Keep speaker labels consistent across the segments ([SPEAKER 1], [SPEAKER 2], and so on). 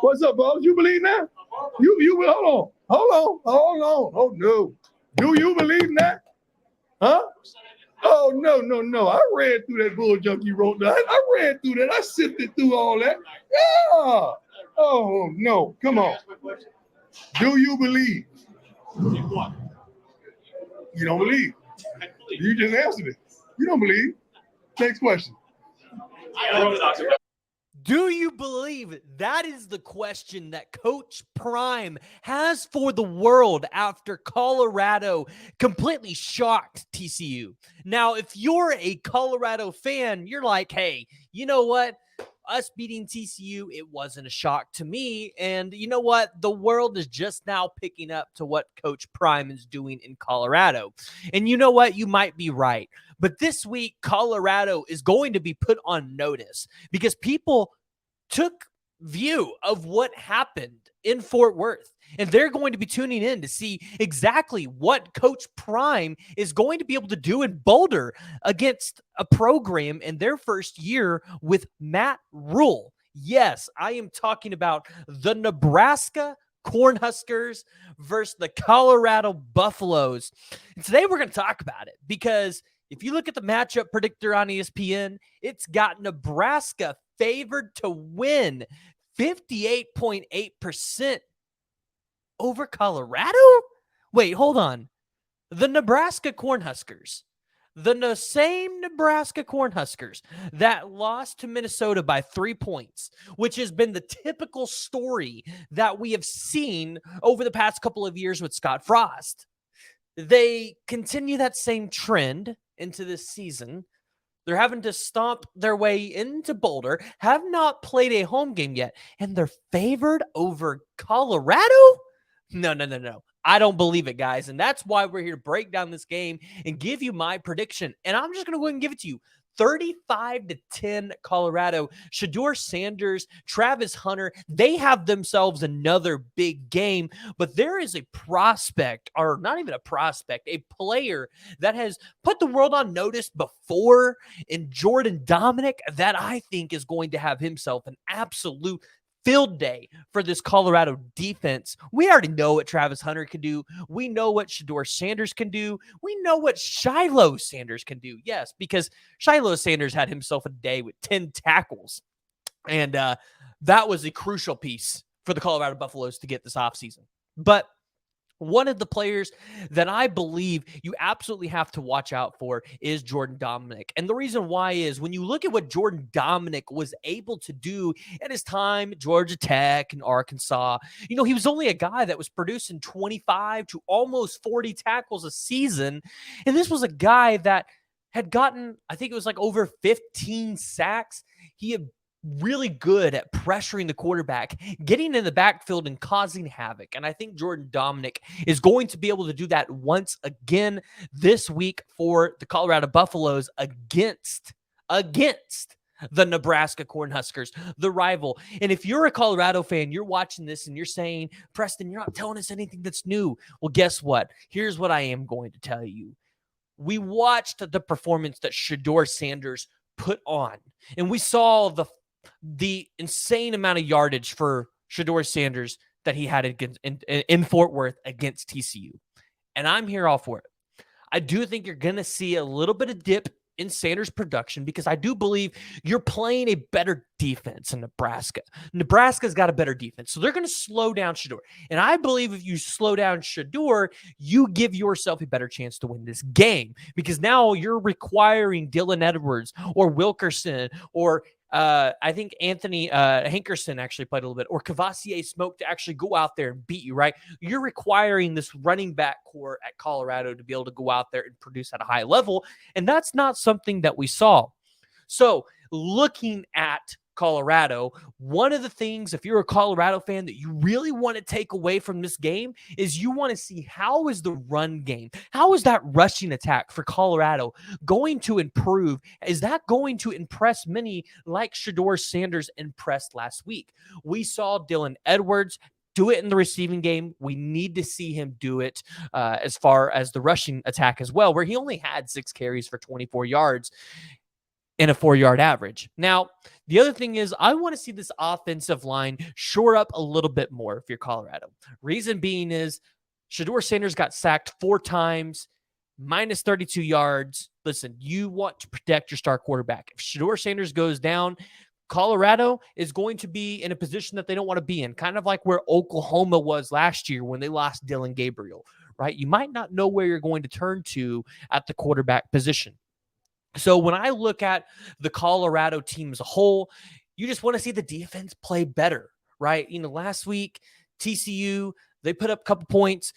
[SPEAKER 1] What's up, boss? You believe that? You hold on. Oh no. Do you believe in that? Huh? Oh no. I read through that bull junk you wrote down. I read through that. I sifted through all that. Yeah. Oh no. Come on. Do you believe? You don't believe. You just answered it. You don't believe. Next question.
[SPEAKER 2] Do you believe? That is the question that Coach Prime has for the world after Colorado completely shocked TCU. Now, if you're a Colorado fan, you're like, hey, you know what? Us beating TCU, it wasn't a shock to me. And you know what? The world is just now picking up to what Coach Prime is doing in Colorado. And you know what? You might be right. But this week, Colorado is going to be put on notice because people took view of what happened in Fort Worth. And they're going to be tuning in to see exactly what Coach Prime is going to be able to do in Boulder against a program in their first year with Matt Rhule. Yes, I am talking about the Nebraska Cornhuskers versus the Colorado Buffaloes. And today we're going to talk about it because if you look at the matchup predictor on ESPN, it's got Nebraska favored to win 58.8% over Colorado? Wait, hold on. The Nebraska Cornhuskers, the same Nebraska Cornhuskers that lost to Minnesota by 3 points, which has been the typical story that we have seen over the past couple of years with Scott Frost. They continue that same trend into this season. They're having to stomp their way into Boulder, have not played a home game yet, and they're favored over Colorado? No. I don't believe it, guys. And that's why we're here to break down this game and give you my prediction. And I'm just going to go ahead and give it to you. 35-10 Colorado. Shedeur Sanders, Travis Hunter, they have themselves another big game, but there is a prospect, or not even a prospect, a player that has put the world on notice before in Jordan Dominic that I think is going to have himself an absolute field day for this Colorado defense. We already know what Travis Hunter can do. We know what Shedeur Sanders can do. We know what Shiloh Sanders can do. Yes, because Shiloh Sanders had himself a day with 10 tackles. And that was a crucial piece for the Colorado Buffaloes to get this offseason. But one of the players that I believe you absolutely have to watch out for is Jordan Dominic. And the reason why is when you look at what Jordan Dominic was able to do at his time at Georgia Tech and Arkansas, he was only a guy that was producing 25 to almost 40 tackles a season. And this was a guy that had gotten, I think it was like over 15 sacks. He had really good at pressuring the quarterback, getting in the backfield and causing havoc. And I think Jordan Dominic is going to be able to do that once again this week for the Colorado Buffaloes against the Nebraska Cornhuskers, the rival. And if you're a Colorado fan, you're watching this and you're saying, Preston, you're not telling us anything that's new. Well, guess what? Here's what I am going to tell you. We watched the performance that Shedeur Sanders put on, and we saw the insane amount of yardage for Shedeur Sanders that he had in Fort Worth against TCU. And I'm here all for it. I do think you're going to see a little bit of dip in Sanders' production because I do believe you're playing a better defense in Nebraska. Nebraska's got a better defense, so they're going to slow down Shedeur. And I believe if you slow down Shedeur, you give yourself a better chance to win this game because now you're requiring Dylan Edwards or Wilkerson or I think Anthony Hankerson actually played a little bit, or Cavassier Smoke to actually go out there and beat you, right? You're requiring this running back core at Colorado to be able to go out there and produce at a high level, and that's not something that we saw. So looking at Colorado, one of the things, if you're a Colorado fan, that you really want to take away from this game is you want to see how is the run game, how is that rushing attack for Colorado going to improve? Is that going to impress many like Shedeur Sanders impressed last week? We saw Dylan Edwards do it in the receiving game. We need to see him do it as far as the rushing attack as well, where he only had 6 carries for 24 yards. and a 4-yard average. Now, the other thing is I want to see this offensive line shore up a little bit more if you're Colorado. Reason being is Shedeur Sanders got sacked 4 times, minus 32 yards. Listen, you want to protect your star quarterback. If Shedeur Sanders goes down, Colorado is going to be in a position that they don't want to be in, kind of like where Oklahoma was last year when they lost Dylan Gabriel, right? You might not know where you're going to turn to at the quarterback position. So when I look at the Colorado team as a whole, you just want to see the defense play better, right? Last week, TCU, they put up a couple points.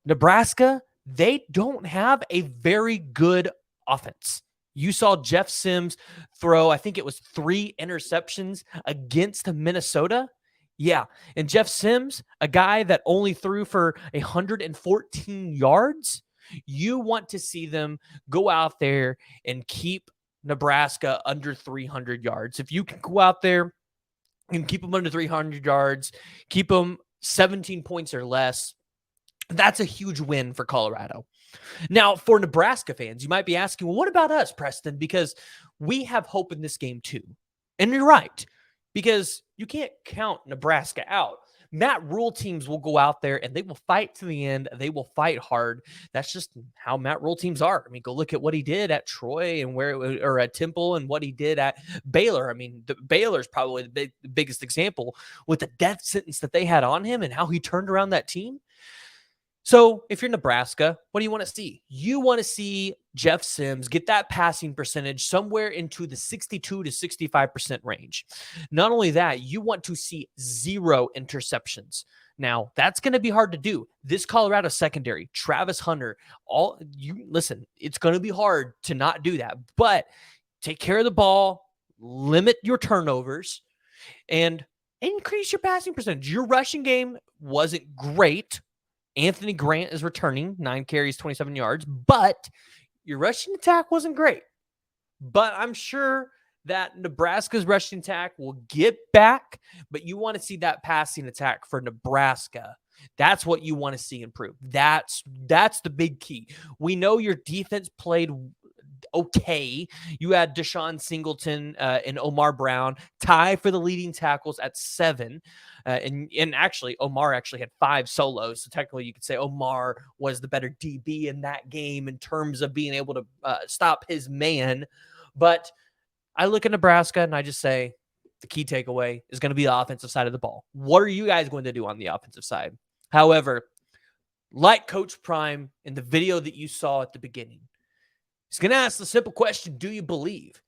[SPEAKER 2] Nebraska, they don't have a very good offense. You saw Jeff Sims throw, I think it was 3 interceptions against Minnesota. Yeah, and Jeff Sims, a guy that only threw for 114 yards, you want to see them go out there and keep Nebraska under 300 yards. If you can go out there and keep them under 300 yards, keep them 17 points or less, that's a huge win for Colorado. Now, for Nebraska fans, you might be asking, well, what about us, Preston? Because we have hope in this game too. And you're right, because you can't count Nebraska out. Matt Rhule teams will go out there and they will fight to the end. They will fight hard. That's just how Matt Rhule teams are. I mean, go look at what he did at Troy and or at Temple and what he did at Baylor. I mean, Baylor's probably the biggest example with the death sentence that they had on him and how he turned around that team. So if you're Nebraska, what do you want to see? You want to see Jeff Sims get that passing percentage somewhere into the 62 to 65% range. Not only that, you want to see 0 interceptions. Now, that's going to be hard to do. This Colorado secondary, Travis Hunter, it's going to be hard to not do that. But take care of the ball, limit your turnovers, and increase your passing percentage. Your rushing game wasn't great. Anthony Grant is returning, 9 carries, 27 yards, but your rushing attack wasn't great. But I'm sure that Nebraska's rushing attack will get back, but you want to see that passing attack for Nebraska. That's what you want to see improve. That's the big key. We know your defense played okay. You had Deshaun Singleton and Omar Brown tie for the leading tackles at 7. And actually, Omar actually had 5 solos. So technically, you could say Omar was the better DB in that game in terms of being able to stop his man. But I look at Nebraska and I just say the key takeaway is going to be the offensive side of the ball. What are you guys going to do on the offensive side? However, like Coach Prime in the video that you saw at the beginning, he's going to ask the simple question, do you believe?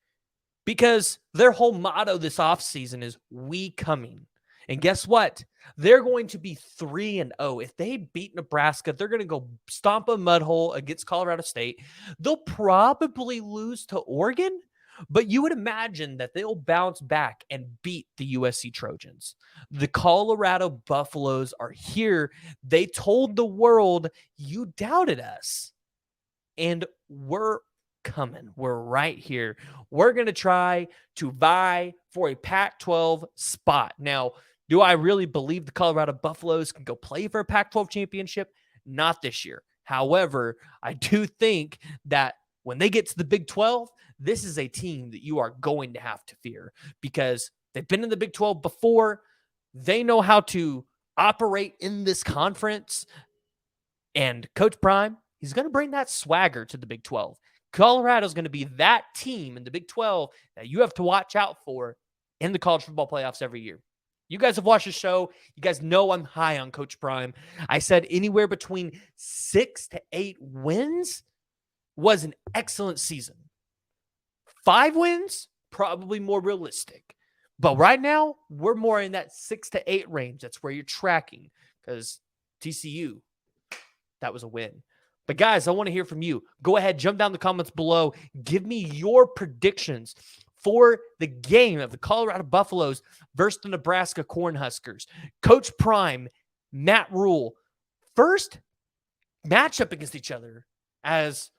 [SPEAKER 2] Because their whole motto this offseason is we coming. And guess what? They're going to be 3-0. If they beat Nebraska, they're going to go stomp a mud hole against Colorado State. They'll probably lose to Oregon, but you would imagine that they'll bounce back and beat the USC Trojans. The Colorado Buffaloes are here. They told the world, you doubted us. And we're coming. We're right here. We're going to try to vie for a Pac-12 spot. Now, do I really believe the Colorado Buffaloes can go play for a Pac-12 championship? Not this year. However, I do think that when they get to the Big 12, this is a team that you are going to have to fear because they've been in the Big 12 before. They know how to operate in this conference. And Coach Prime, he's going to bring that swagger to the Big 12. Colorado's going to be that team in the Big 12 that you have to watch out for in the college football playoffs every year. You guys have watched the show. You guys know I'm high on Coach Prime. I said anywhere between 6 to 8 wins was an excellent season. 5 wins, probably more realistic. But right now, we're more in that 6 to 8 range. That's where you're tracking because TCU, that was a win. But guys, I want to hear from you. Go ahead, jump down the comments below. Give me your predictions for the game of the Colorado Buffaloes versus the Nebraska Cornhuskers. Coach Prime, Matt Rhule, first matchup against each other as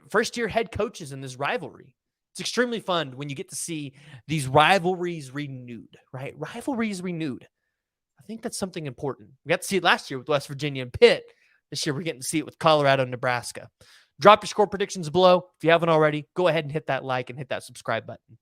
[SPEAKER 2] first-year head coaches in this rivalry. It's extremely fun when you get to see these rivalries renewed, right? Rivalries renewed. I think that's something important. We got to see it last year with West Virginia and Pitt. This year, we're getting to see it with Colorado and Nebraska. Drop your score predictions below. If you haven't already, go ahead and hit that like and hit that subscribe button.